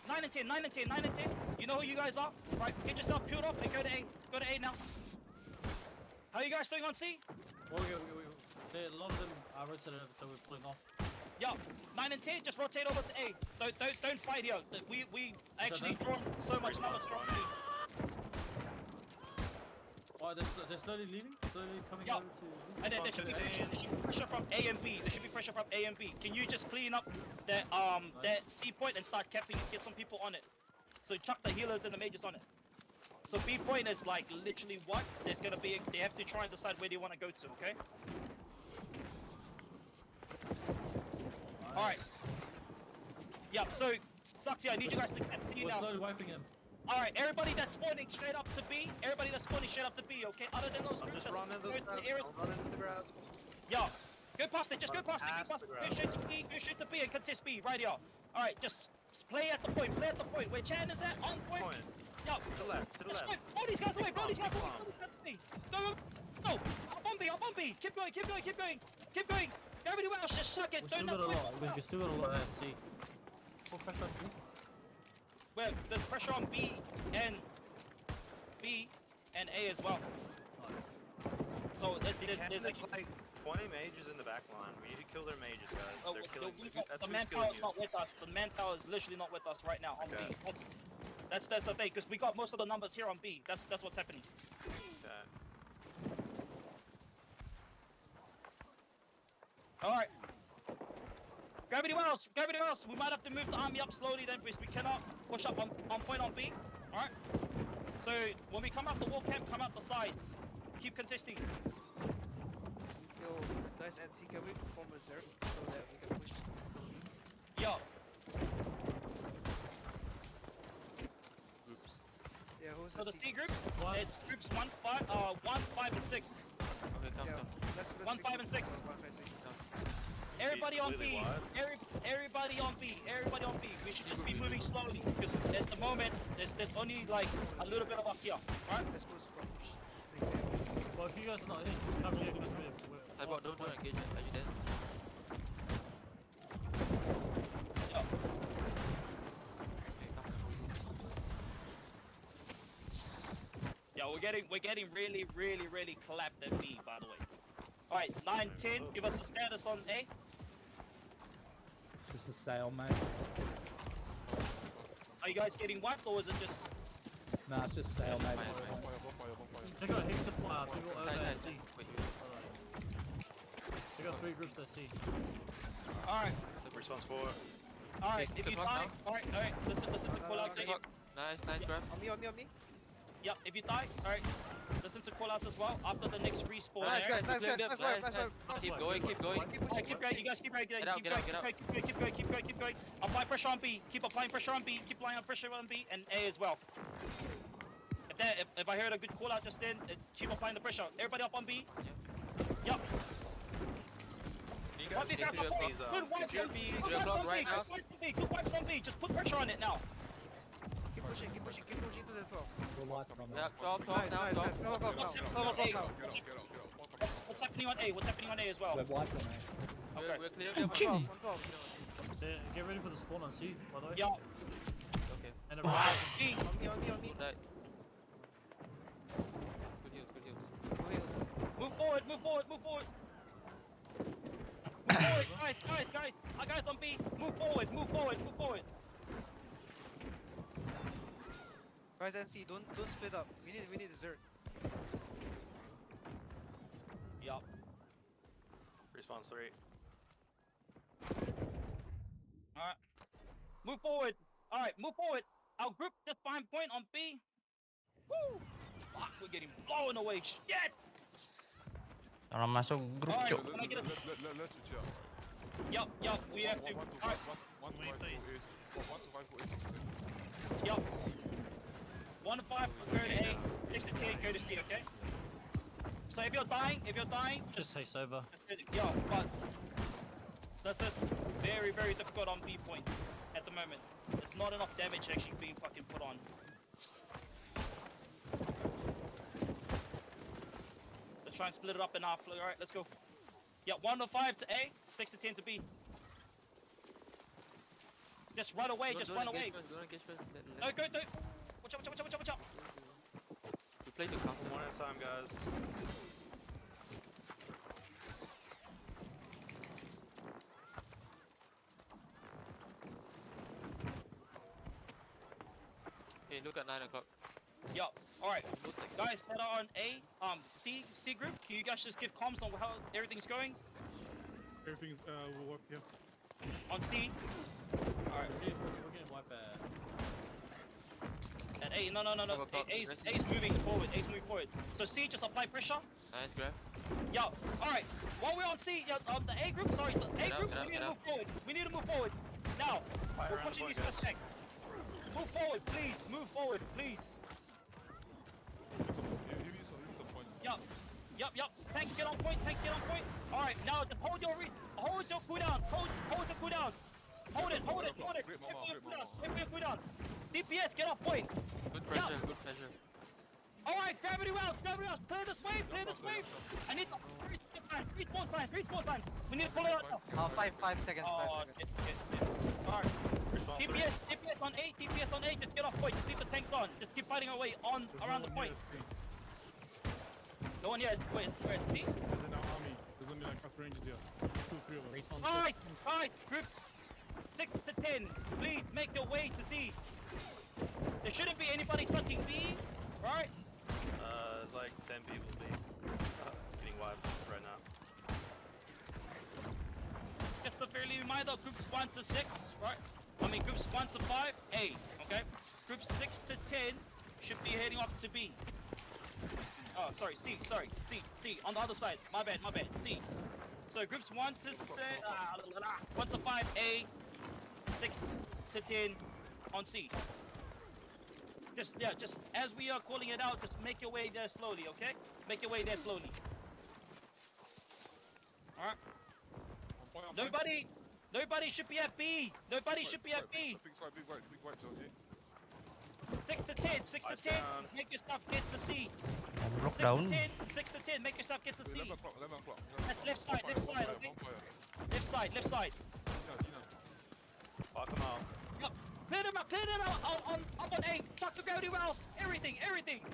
9 and 10. You know who you guys are? Right, get yourself peeled off and go to A. Go to A now. How are you guys doing on C?
Well, a lot of them are rotated over, so we're pulling off.
Yeah, 9 and 10, just rotate over to A. Don't fight here. We actually draw so much numbers from A.
Oh, they're slowly leaving? Slowly coming over to...
And then there should be pressure from A and B. Can you just clean up that C point and start capping and get some people on it? So chuck the healers and the mages on it. So B point is like literally what? There's gonna be, they have to try and decide where they want to go to, okay? Alright. Yeah, so Suxy, I need you guys to continue now.
We're slowly wiping them.
Alright, everybody that's spawning straight up to B, okay? Other than those groups,
just run into the grab.
Yeah, Go past it, just go past it, go past it. Go shoot the B, go shoot the B and contest B right here. Alright, just play at the point, play at the point. Where Chan is at, on point. Yo,
To the left, to the left.
blow these guys away, blow these guys away, blow these guys away. Go, I'm on B. Keep going, keep going, keep going, keep going. Everybody else, just suck it.
We still
Don't
got a
let
lot. We still got a lot of SC.
Well, there's pressure on B and A as well. So there's
like 20 mages in the back line. We need to kill their mages, guys.
Oh,
They're killing. That's
the
who's
manpower
killing
is
you.
not with us. The manpower is literally not with us right now on
Okay.
B. That's the thing, because we got most of the numbers here on B. That's what's happening.
Okay.
All right. Gravity wells, gravity wells. We might have to move the army up slowly then, because we cannot push up on point on B. All right. So when we come out the wall camp, come out the sides. Keep contesting.
Yo, guys at C, can we form a zerk so that we can push?
Yo.
Oops.
Yeah, who's
So
the
the C groups, it's groups 1, 5, and 6.
Okay, come,
Yeah,
come.
let's
1,
pick
5,
group
and 6.
1, 5, 6.
Everybody on
completely
B.
wide.
Everybody on B. Everybody on B. We should just be moving slowly because at the moment there's only like a little bit of us here. Alright?
Let's push from 6
Well, if you guys are not here, just come here because we're
Hey, bot, don't engage it. Are you dead?
Yeah.
Okay, come.
Yeah, we're getting really collapsed at B, by the way. Alright, 9, 10, give us a status on A.
Just a stalemate.
Are you guys getting wiped or is it just
Nah, it's just stalemate.
They got heaps of people over
Tight,
SC.
Wait,
They got 3 groups SC.
Alright,
Response 4.
alright,
Okay,
if
the
you
clock
die,
now.
alright, listen to call outs.
Okay.
Nice grab.
On me.
Yep, if you die, alright, listen to call outs as well after the next respawn.
Nice
there.
guys, nice wipe.
Keep going.
Keep going, you guys keep going,
Get out.
keep going. Apply pressure on B, keep applying pressure on B, keep applying pressure on B and A as well. If I heard a good call out just then, keep applying the pressure. Everybody up on B. Yep.
You
Wipe
guys
these
need
guys
to
up.
just these
Good wipes
if
on
you're
B.
being
Good wipes on
right
B.
now.
Good wipes on B. Just put pressure on it now.
Keep pushing to the top.
We'll light from
Yeah, top
Nice.
now.
Go.
What's happening on A? What's happening on A as well?
We're wiped on A.
Okay.
We're clear.
On top.
Get ready for the spawn on C, by the way.
Yeah.
Okay.
And
B.
On me.
Right. Good heals.
Go heals.
Move forward. Guys on B. Move forward.
Guys and C, don't split up. We need a zerk.
Yup.
Response 3.
Alright. Move forward. Alright, move forward. Our group just behind point on B. Woo! Fuck, we're getting blown away. Shit!
Kalau masuk grup,
Alright,
cuk.
can I get a...
Let's switch out.
Yup, we have to. Alright,
1 to 5 for A. 1 to 5 for A.
yup. 1 to 5 go to A, 6 to 10 go to C, okay? So if you're dying,
just haste over.
yo, but this is very difficult on B point at the moment. There's not enough damage actually being fucking put on. Let's try and split it up in half. Alright, let's go. Yeah, 1 to 5 to A, 6 to 10 to B. Just run away, run away.
Don't engage first.
No, go. Watch out.
We played the counter.
One at a time, guys.
Okay, look at 9 o'clock.
Yup. Alright. Guys that are on A, C group, can you guys just give comms on how everything's going?
Everything's will work, yeah.
On C. Alright.
We're getting wiped
At A, no. A's moving forward. So C, just apply pressure.
Nice grab.
Yo, alright. While we're on C, the A group, we need to move forward. Now, we're pushing these guys back. Move forward, please. Yup. Tanks get on point. All right, now just hold your cooldown. Hold the cooldown. Hold it. Wait for your cooldowns. DPS, get off point.
Good pressure, good pressure.
All right, gravity rounds. Clear this wave. I need respawn signs. We need to pull it out now.
5 seconds.
Oh, shit. All right. DPS on 8. Just get off point. Just leave the tanks on. Just keep fighting our way on around the point. No one here. Wait, where is he?
There's an army. There's only like us rangers here. 2, 3 of us.
All right. Group 6 to 10. Please make your way to C. There shouldn't be anybody touching B, right?
It's like 10 people getting wiped right now.
Just a fairly reminder, groups 1 to 6, right? Groups 1 to 5, A, okay? Groups 6 to 10 should be heading off to B. Oh, sorry, C, on the other side. My bad, C. So groups 1 to 1 to 5, A, 6 to 10 on C. Just as we are calling it out, just make your way there slowly, okay? Make your way there slowly. Alright? Nobody should be at B! Nobody should be at B!
Big white, okay?
6 to 10, make yourself get to C.
Block down.
6 to 10, make yourself get to C.
11 o'clock.
That's left side, okay? Left side.
Fuck them out.
Yup. Clear them out up on A. Fuck the gravity wells, everything.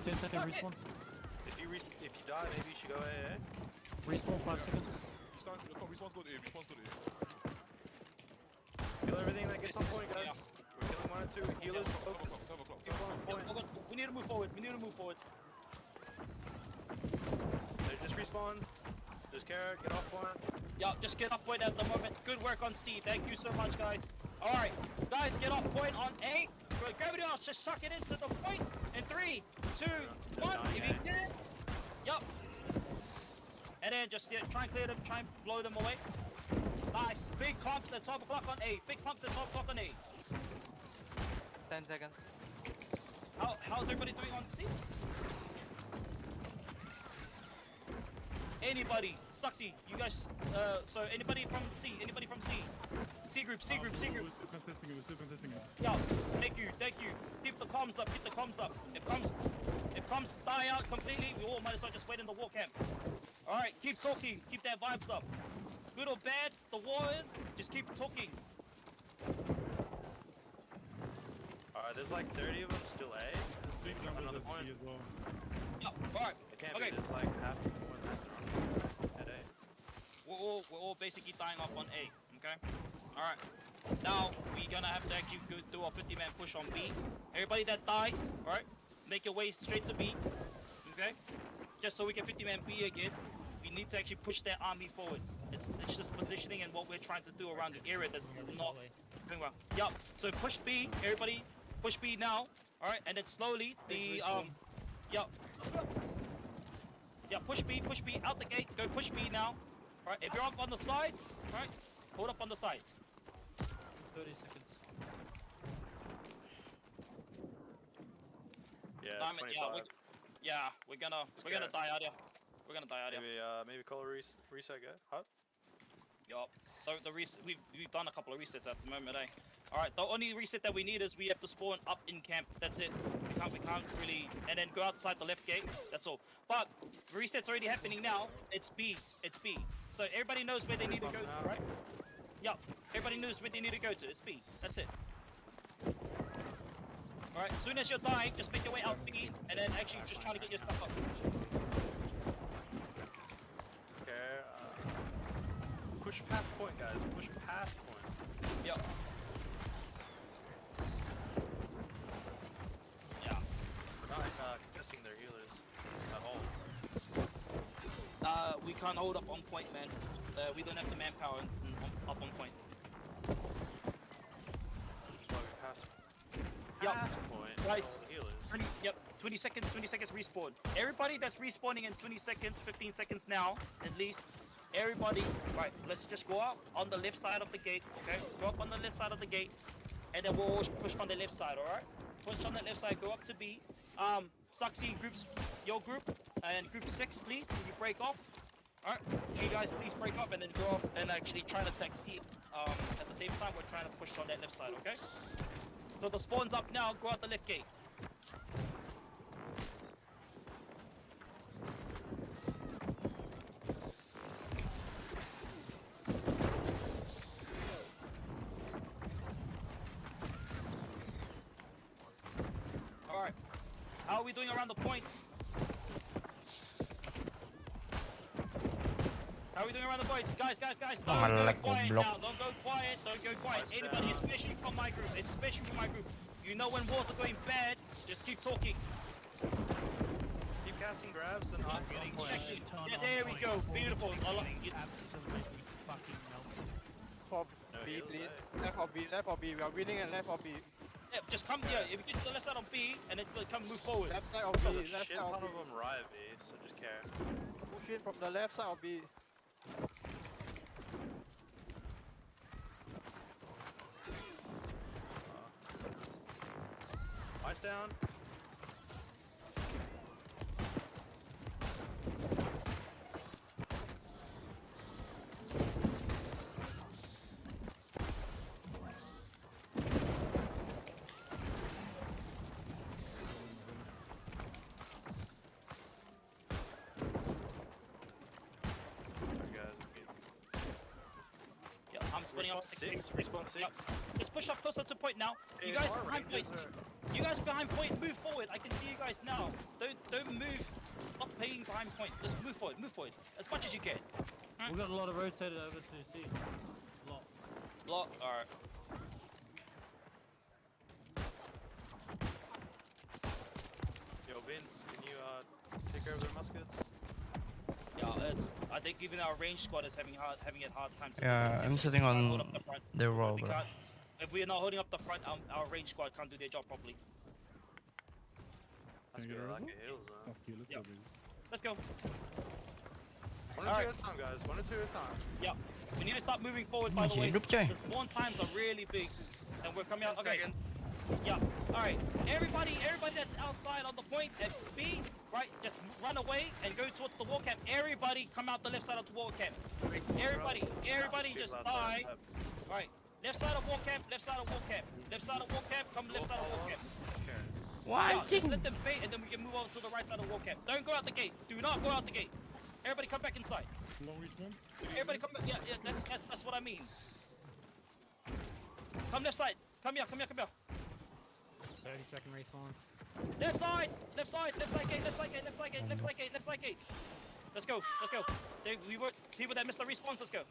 10 second
Fuck
respawn.
If you die, maybe you should go AA.
Respawn 5 seconds.
Respawn's go to A.
Kill everything that gets on point, guys. We're killing 1 and 2. Healers, focus.
7 o'clock.
People on point.
We need to move forward.
They just respawn. Just carrot, get off point.
Yup, just get off point at the moment. Good work on C. Thank you so much, guys. Alright, guys, get off point on A. Gravity off, just suck it into the point. In 3, 2, 1. If you can. Yup. And then just try and clear them, try and blow them away. Nice. Big clumps at 12 o'clock on A.
10 seconds.
How's everybody doing on C? Anybody? Stuxy, you guys, so anybody from C? C group.
We're still consisting it.
Yeah, thank you. Keep the comms up. If comms die out completely, we all might as well just wait in the war camp. Alright, keep talking, keep that vibes up. Good or bad, the war is, just keep talking.
Alright, there's like 30 of them still A.
Big numbers
Another
at
point.
C as well.
Yeah, alright.
It can't
Okay.
be, there's like half more than half at A.
We're all basically dying off on A, okay? Alright. Now, we're gonna have to actually go do a 50-man push on B. Everybody that dies, alright, make your way straight to B, okay? Just so we can 50-man B again, we need to actually push that army forward. It's just positioning and what we're trying to do around the area that's not doing well. Yup, so push B, everybody, push B now, alright, and then slowly, yup. Yeah, push B, out the gate, go push B now. Alright, if you're up on the sides, alright, hold up on the sides.
30 seconds.
Yeah,
Diamond,
25.
we're gonna die out here.
Maybe color reset guy. Hot?
Yup. So we've done a couple of resets at the moment, eh? Alright, the only reset that we need is we have to spawn up in camp. That's it. We can't really, and then go outside the left gate. That's all. But the reset's already happening now. It's B. So everybody knows where they need to go to, right? Yup. Everybody knows where they need to go to. It's B. That's it. Alright, as soon as you're dying, just make your way out B, and then actually just try to get your stuff up.
Okay, push past point, guys. Push past point.
Yep. Yeah.
We're not contesting their healers at all.
We can't hold up on point, man. We don't have the manpower up on point.
That's why we passed.
Yup.
Past point.
Guys,
Healers.
20 seconds respawn. Everybody that's respawning in 20 seconds, 15 seconds now, at least. Everybody, right, let's just go up on the left side of the gate, okay? Go up on the left side of the gate, and then we'll push on the left side, alright? Push on the left side, go up to B. Suxy groups, your group, and group 6, please. Can you break off? Alright, you guys please break up and then go off and actually try to attack C. At the same time, we're trying to push on that left side, okay? So the spawn's up now, go out the left gate. Alright, how are we doing around the points? How are we doing around the points? Guys, don't go quiet now, don't go quiet, anybody, especially from my group, you know when wars are going bad, just keep talking.
Keep casting grabs and not getting
Exactly. Yeah, there we go, beautiful.
Absolutely fucking melted.
For B, please. Left or B, we are winning and left or B.
Yeah, just come here, if you get to the left side on B, and then come move forward.
Left side of
There's
B,
a
left
shit
side
ton
of B.
of them riot B, so just care.
Push in from the left side of B.
Ice down.
Yeah, I'm splitting up 6.
Respawn 6.
Let's push up closer to point now. You guys behind point. You guys behind point, move forward. I can see you guys now. Don't move. Stop paying behind point. Just move forward. As much as you can.
We got a lot of rotated over to C.
Lot. Alright.
Yo, Vince, can you take over their muskets?
Yeah, I think even our range squad is having a hard time to
Yeah, I'm sitting on their wall, bro.
If we are not holding up the front, our range squad can't do their job properly.
That's good, I like a hill zone.
Fuck you, let's
Yeah.
go, baby.
Let's go.
One or two at a time, guys. One or two at a time.
Yeah. We need to start moving forward, by the way.
Hidup, coy.
The spawn times are really big. And we're coming out. Okay. Yeah. Alright. Everybody that's outside on the point at B, right, just run away and go towards the wall camp. Everybody come out the left side of the wall camp. Everybody just die. Alright. Left side of wall camp, come left side of wall camp. Yeah, just let them bait and then we can move on to the right side of wall camp. Don't go out the gate. Do not go out the gate. Everybody come back inside.
Long respawn?
Everybody come back. Yeah, that's what I mean. Come left side. Come here.
30-second respawns.
Left side gate. Let's go. We were people that missed the respawns. Let's go.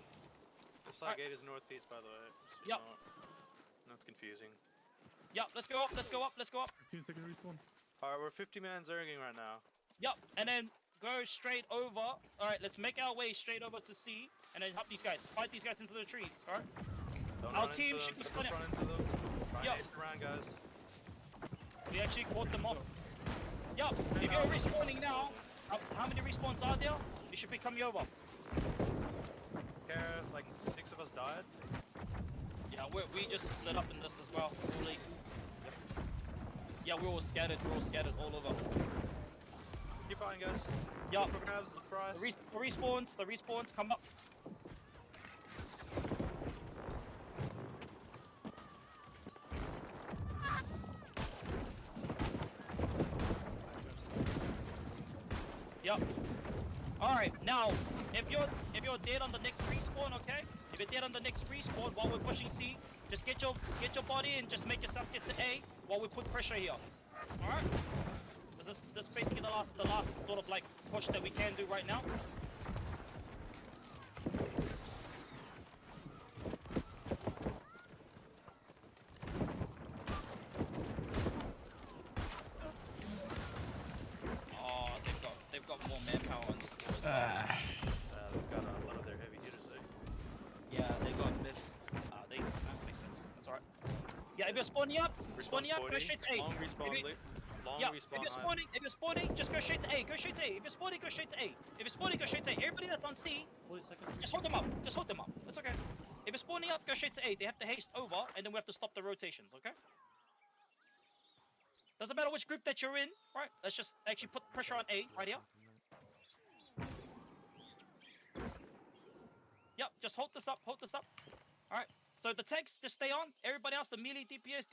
The side gate is northeast, by the way. So
Yep.
That's confusing.
Yeah, let's go up.
15-second respawn.
Alright, we're 50 man zerging right now.
Yep, and then go straight over. Alright, let's make our way straight over to C, and then help these guys. Fight these guys into the trees, alright? Our team should be split up.
Yep. Around, guys.
We actually caught them off. Yep, if you're respawning now, how many respawns are there? You should be coming over.
Care, like 6 of us died.
Yeah, we just split up in this as well, fully. Yeah, we're all scattered all over.
Keep fighting, guys.
Yeah.
Look for grabs, look for eyes.
The respawns, come up. Yep. Alright, now, if you're dead on the next respawn, okay? If you're dead on the next respawn while we're pushing C, just get your body and just make yourself get to A while we put pressure here. Alright? This is basically the last sort of like push that we can do right now. Oh, they've got more manpower on this board.
They've got a lot of their heavy hitters there.
Yeah, they got this. That makes sense. That's alright. Yeah, if you're spawning up, go straight to A.
Long respawn, respawn.
If you're spawning, just go straight to A. If you're spawning, go straight to A. Everybody that's on C, just hold them up. That's okay. If you're spawning up, go straight to A. They have to haste over, and then we have to stop the rotations, okay? Doesn't matter which group that you're in, right? Let's just actually put pressure on A right here. Yep, just hold this up, hold this up. Alright. So the tanks just stay on. Everybody else, the melee DPS,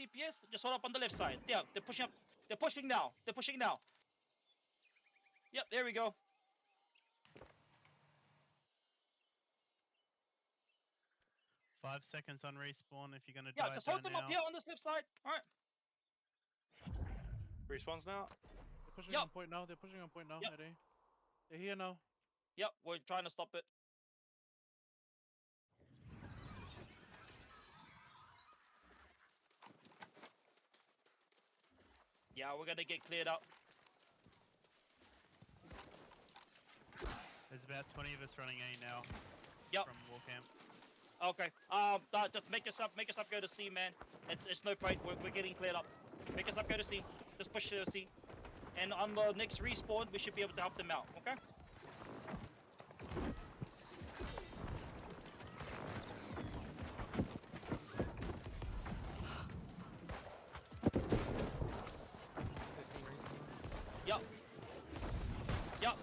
just hold up on the left side. Yeah, they're pushing up. They're pushing now. They're pushing now. Yep, there we go.
Five seconds on respawn if you're gonna
Yeah,
die
just hold
down
them up
now.
here on this left side. Alright.
Respawns now.
They're pushing
Yep.
on point now. They're pushing on point now.
Yep.
Eddie. They're here now.
Yep, we're trying to stop it. Yeah, we're gonna get cleared out.
There's about 20 of us running A now.
Yep.
From Webcam.
Okay. Just make yourself go to C, man. It's no point. We're getting cleared up. Make yourself go to C. Just push to C. And on the next respawn, we should be able to help them out. Okay. Yep. Yep.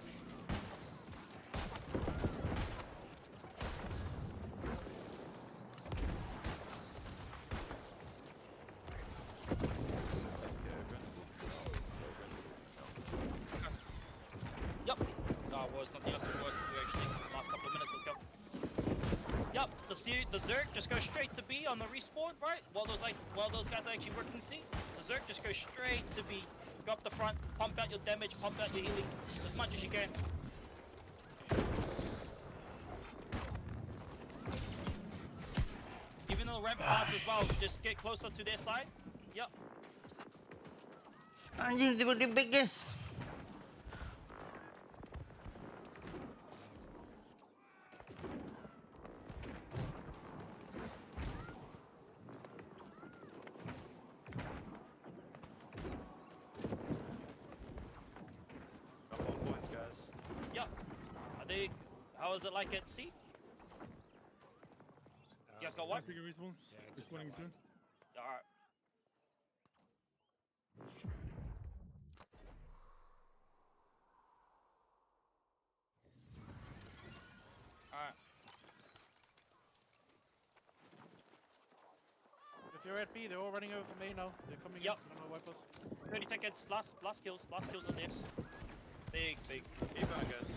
Yep. Was nothing else worse to do actually. Last couple of minutes, let's go. Yep. The Zerg just goes straight to B on the respawn, right? While those guys are actually working C, the Zerg just goes straight to B. Go up the front, pump out your damage, pump out your healing as much as you can. Even though ramp parts as well, just get closer to their side. Yep.
Anjing tiba-tiba guys.
Got 1 points, guys.
Yep. How is it like at C? You guys got what?
Taking respawns. Respawning too.
Alright. Alright.
If you're at B, they're all running over from A now. They're coming
Yep.
in. I'm gonna wipe us.
30 seconds. Last kills on this. Big.
Keep going, guys.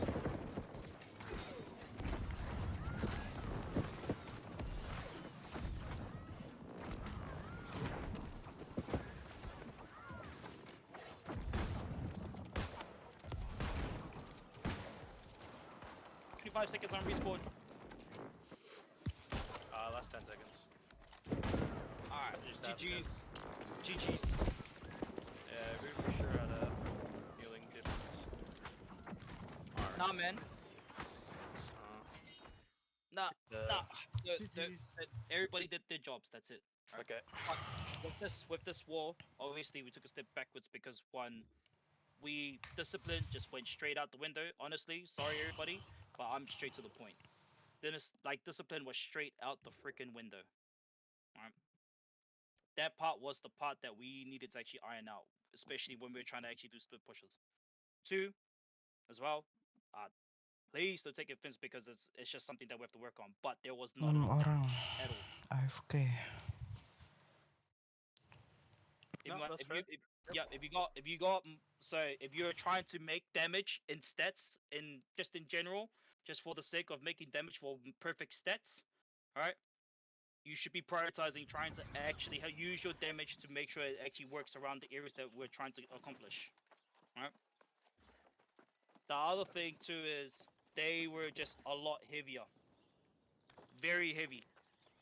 Five seconds on respawn.
Last 10 seconds.
Alright,
Just after
GG's.
this.
GG's.
Yeah, we for sure had a healing difference.
Nah, man. Nah. Everybody did their jobs, that's it.
Okay.
But with this war, obviously we took a step backwards because one, we discipline just went straight out the window. Honestly, sorry everybody, but I'm straight to the point. Then it's like discipline was straight out the freaking window. Alright. That part was the part that we needed to actually iron out, especially when we were trying to actually do split pushes. 2, as well, please don't take offense because it's just something that we have to work on. But there was not
6
enough
orang
damage at all.
AFK.
If you're trying to make damage in stats in general, just for the sake of making damage for perfect stats, alright, you should be prioritizing trying to actually use your damage to make sure it actually works around the areas that we're trying to accomplish. Alright. The other thing too is they were just a lot heavier. Very heavy.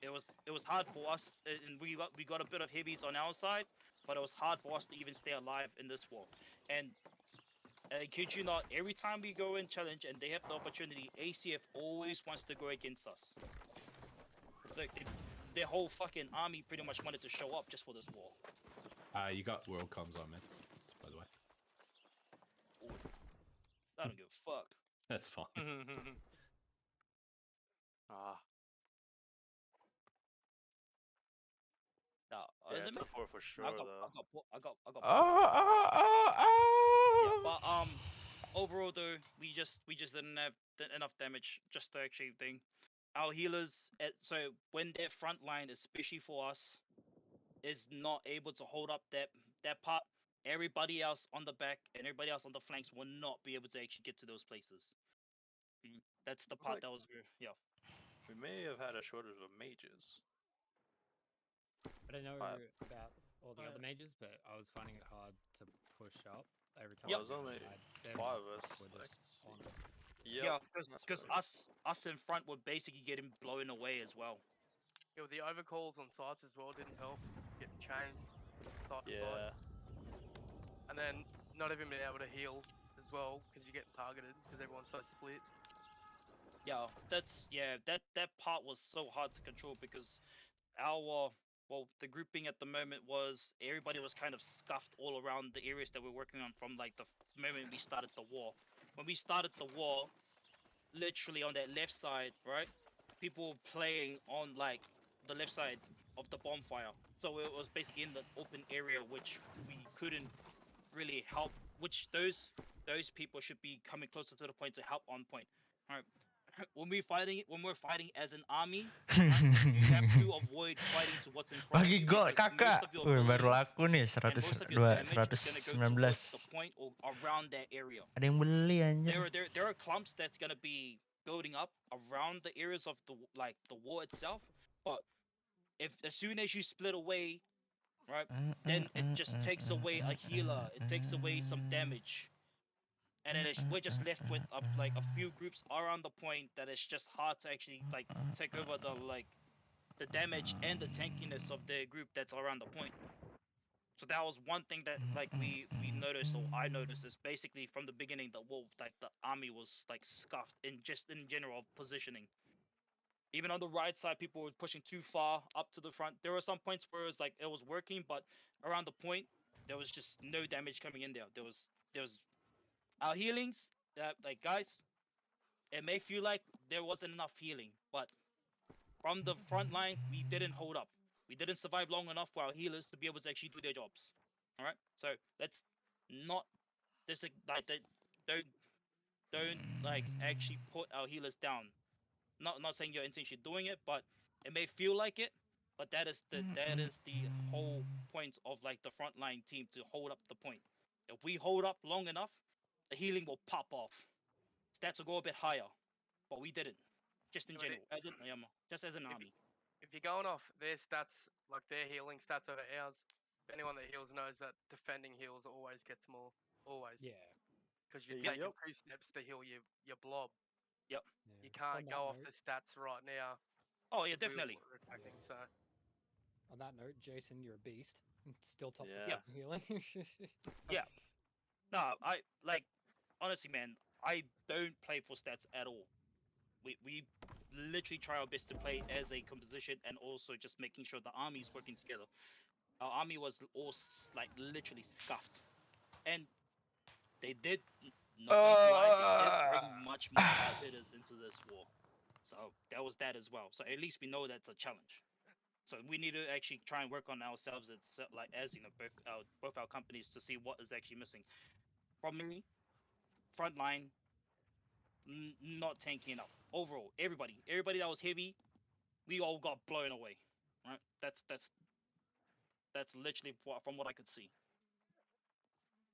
It was hard for us, and we got a bit of heavies on our side, but it was hard for us to even stay alive in this war. And kid you not, every time we go in challenge and they have the opportunity, ACF always wants to go against us. Like their whole fucking army pretty much wanted to show up just for this war.
You got world comms on, man. By the way.
I don't give a fuck.
That's fine.
Oh,
Is
yeah,
it
it's
me?
a 4 for sure,
I got
though.
Yeah, but overall though, we just didn't have enough damage just to actually thing. Our healers, so when their front line, especially for us, is not able to hold up that part, everybody else on the back and everybody else on the flanks will not be able to actually get to those places. That's the part
like-
that was weird. Yeah.
We may have had a shortage of mages.
I don't know
Five.
about all the other mages, but I was finding it hard to push up every time.
Well,
I
there's only
them
5 of us.
were just on us.
Yeah,
Yep,
because us in front were basically getting blown away as well.
Yeah, the overcalls on sites as well didn't help. Getting changed side to side. And then not even being able to heal as well because you're getting targeted because everyone's so split.
Yeah, that part was so hard to control because the grouping at the moment was everybody was kind of scuffed all around the areas that we're working on from like the moment we started the war. When we started the war, literally on that left side, right? People playing on like the left side of the bonfire. So it was basically in the open area which we couldn't really help, which those people should be coming closer to the point to help on point. Alright. When we're fighting as an army, right, you have to avoid fighting to what's in front of
Bagi
you
gol
because most
kakak.
of your
Wih, baru
buildings
laku nih
and most of your
102
damage is gonna go
119.
towards the point or around that area.
Ada yang beli anjir.
There are clumps that's gonna be building up around the areas of the wall itself, but if as soon as you split away, right, then it just takes away a healer, it takes away some damage, and then we're just left with like a few groups around the point that it's just hard to actually like take over the damage and the tankiness of the group that's around the point. So that was one thing that like we noticed, or I noticed, is basically from the beginning the army was like scuffed in just in general positioning. Even on the right side, people were pushing too far up to the front. There were some points where it was like it was working, but around the point there was just no damage coming in there. There was our healings. Like guys, it may feel like there wasn't enough healing, but from the front line we didn't hold up. We didn't survive long enough for our healers to be able to actually do their jobs. All right, so let's not don't like actually put our healers down. Not saying you're intentionally doing it, but it may feel like it. But that is the whole point of like the frontline team, to hold up the point. If we hold up long enough, the healing will pop off. Stats will go a bit higher, but we didn't. Just in general, as an just as an army.
If you're going off their stats, like their healing stats over ours, anyone that heals knows that defending heals always gets more. Always.
Yeah.
Because you're taking 2 steps to heal your blob.
Yep.
You can't go off the stats right now.
Oh yeah,
'cause
definitely.
we're attacking, so.
On that note, Jason, you're a beast. Still top
Yeah.
the healing.
Yeah. No, I like honestly, man. I don't play for stats at all. We literally try our best to play as a composition and also just making sure the army's working together. Our army was all like literally scuffed, and they did not going to lie, they did bring much more hard hitters into this war. So that was that as well. So at least we know that's a challenge. So we need to actually try and work on ourselves, like as you know, both our companies, to see what is actually missing. From me, frontline, not tanking enough. Overall, everybody that was heavy, we all got blown away. Right? That's literally from what I could see.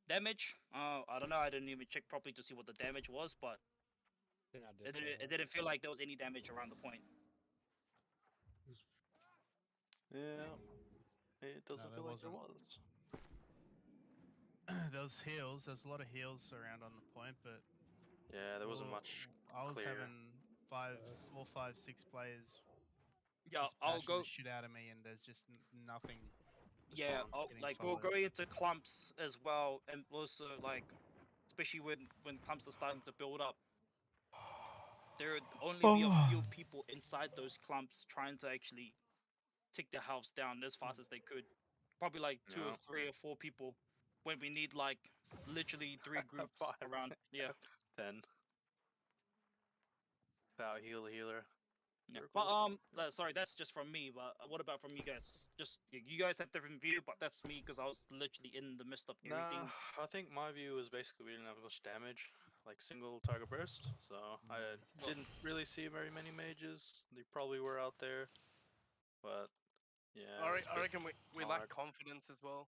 Damage, I don't know. I didn't even check properly to see what the damage was, but it didn't feel like there was any damage around the point.
Yeah, it doesn't feel like there was.
Those heals, there's a lot of heals around on the point, but
yeah, there wasn't much.
I was
clear.
having 4, 5, 6 players.
Yeah,
just
I'll
bashing
go.
the shit out of me, and there's just nothing.
Yeah, like we're going into clumps as well, and also like, especially when clumps are starting to build up, there would only be a few people inside those clumps trying to actually take their health down as fast as they could. Probably like 2 or 3 or 4 people, when we need like literally 3 groups around. Yeah.
10. Without healer.
Yeah. But sorry, that's just from me. But what about from you guys? Just you guys have different view, but that's me because I was literally in the midst of everything.
Nah, I think my view is basically we didn't have much damage, like single target burst. So I didn't really see very many mages. They probably were out there, but yeah.
I reckon we lack confidence as well.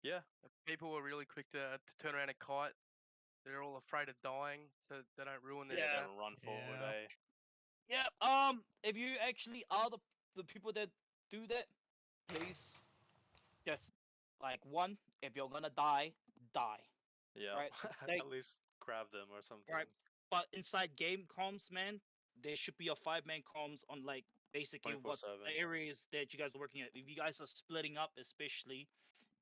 Yeah.
People were really quick to turn around and kite. They're all afraid of dying, so they don't ruin their
Yeah,
set.
they run forward. Eh?
Yeah. If you actually are the people that do that, please, just like one. If you're gonna die, die.
Yeah.
Right.
At least grab them or something.
Right. But inside game comms, man, there should be a 5-man comms on like basically what
24/7.
the areas that you guys are working at. If you guys are splitting up, especially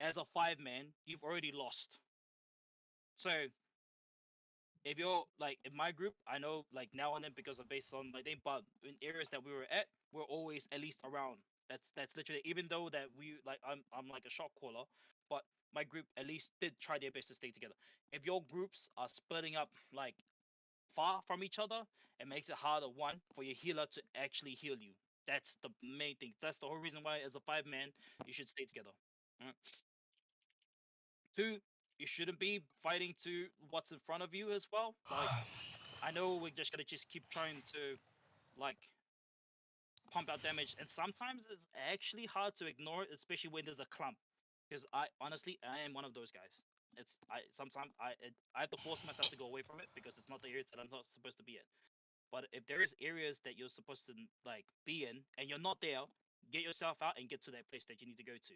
as a 5-man, you've already lost. So if you're like in my group, I know like now and then because of based on my thing, but in areas that we were at, we're always at least around. That's literally, even though that we like I'm like a shot caller, but my group at least did try their best to stay together. If your groups are splitting up like far from each other, it makes it harder, one, for your healer to actually heal you. That's the main thing. That's the whole reason why as a 5-man you should stay together. Two, you shouldn't be fighting to what's in front of you as well. Like, I know we're just gonna just keep trying to like pump out damage, and sometimes it's actually hard to ignore it, especially when there's a clump. Because I honestly I am one of those guys. Sometimes I have to force myself to go away from it because it's not the areas that I'm not supposed to be in. But if there is areas that you're supposed to like be in and you're not there, get yourself out and get to that place that you need to go to.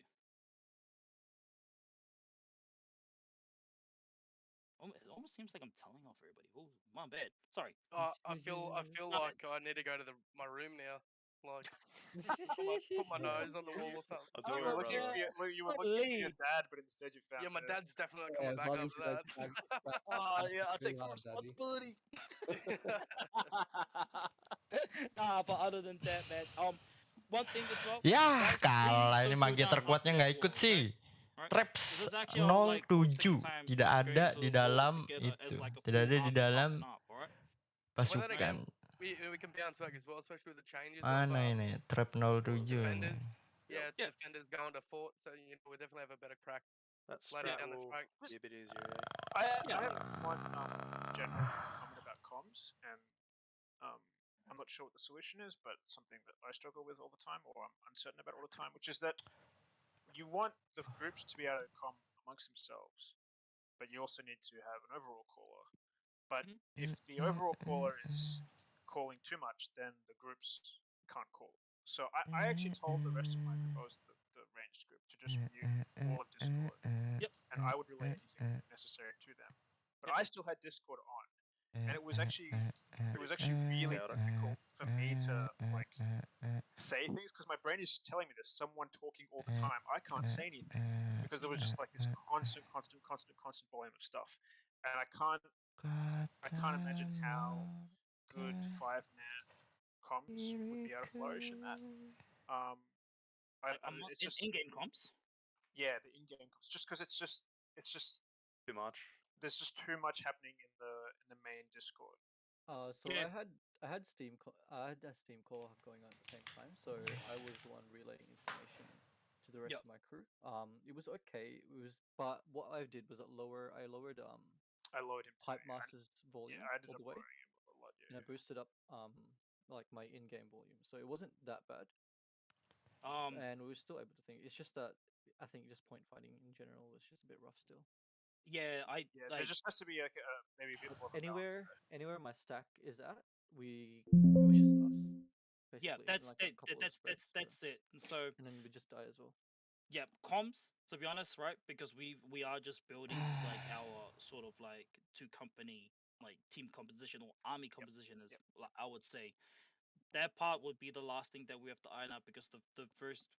It almost seems like I'm telling off everybody. Oh, my bad. Sorry.
I feel like I need to go to my room now. Like, put my nose on the wall or something.
I'll do it, brother.
You were looking for your dad, but instead you found.
Yeah, my dad's definitely
Yeah,
coming
as
back
long as
after
you
that.
Oh yeah, I'll take
Go
full
on, Daddy.
responsibility. Nah, but other than that, man, one thing as well.
Yah,
guys, please
kalah ini
don't go
mage
down
terkuatnya
that
nggak ikut
wall,
sih.
Right?
Traps
This is actually our, like, our second
07
time
tidak
going
ada
to
di
the wall
dalam
together as
itu,
like a
tidak
full
ada di
army
dalam
pumping up, alright?
Well, then again,
pasukan.
we can bounce back as well, especially with the changes
Mana
of
ini trap 07 ini?
defenders. Yeah, defenders going to fort, so you know we definitely have a better crack.
That
later
strat
down the
will
track.
be a bit easier.
I have one general comment about comms, and I'm not sure what the solution is, but it's something that I struggle with all the time, or I'm uncertain about all the time, which is that you want the groups to be able to comm amongst themselves, but you also need to have an overall caller. But if the overall caller is calling too much, then the groups can't call. So I actually told the rest of my group, I was the ranged group, to just mute all of Discord, and I would relay anything necessary to them. But I still had Discord on, and it was actually really difficult for me to like say things because my brain is just telling me there's someone talking all the time. I can't say anything because there was just like this constant volume of stuff, and I can't imagine how good 5-man comms would be able to flourish in that. It's just
in-game comps.
Yeah, the in-game comps. Just because it's just
too much.
There's just too much happening in the main Discord.
So I had a Steam call going on at the same time, so I was the one relaying information to the rest of my crew. It was okay. But what I did was I lowered
I lowered him
Pipe Master's volume
I ended
all
up
the way,
lowering him a lot.
and I boosted up like my in-game volume, so it wasn't that bad. And we were still able to think. It's just that I think just point fighting in general was just a bit rough still.
Yeah,
there just has to be like maybe a bit more of a balance there.
Anywhere my stack is at, it was just us. Basically,
Yeah, that's it. So
and then we just die as well.
Yeah, comms, to be honest, right? Because we are just building like our sort of like two-company like team composition or army composition, as like, I would say. That part would be the last thing that we have to iron out because the first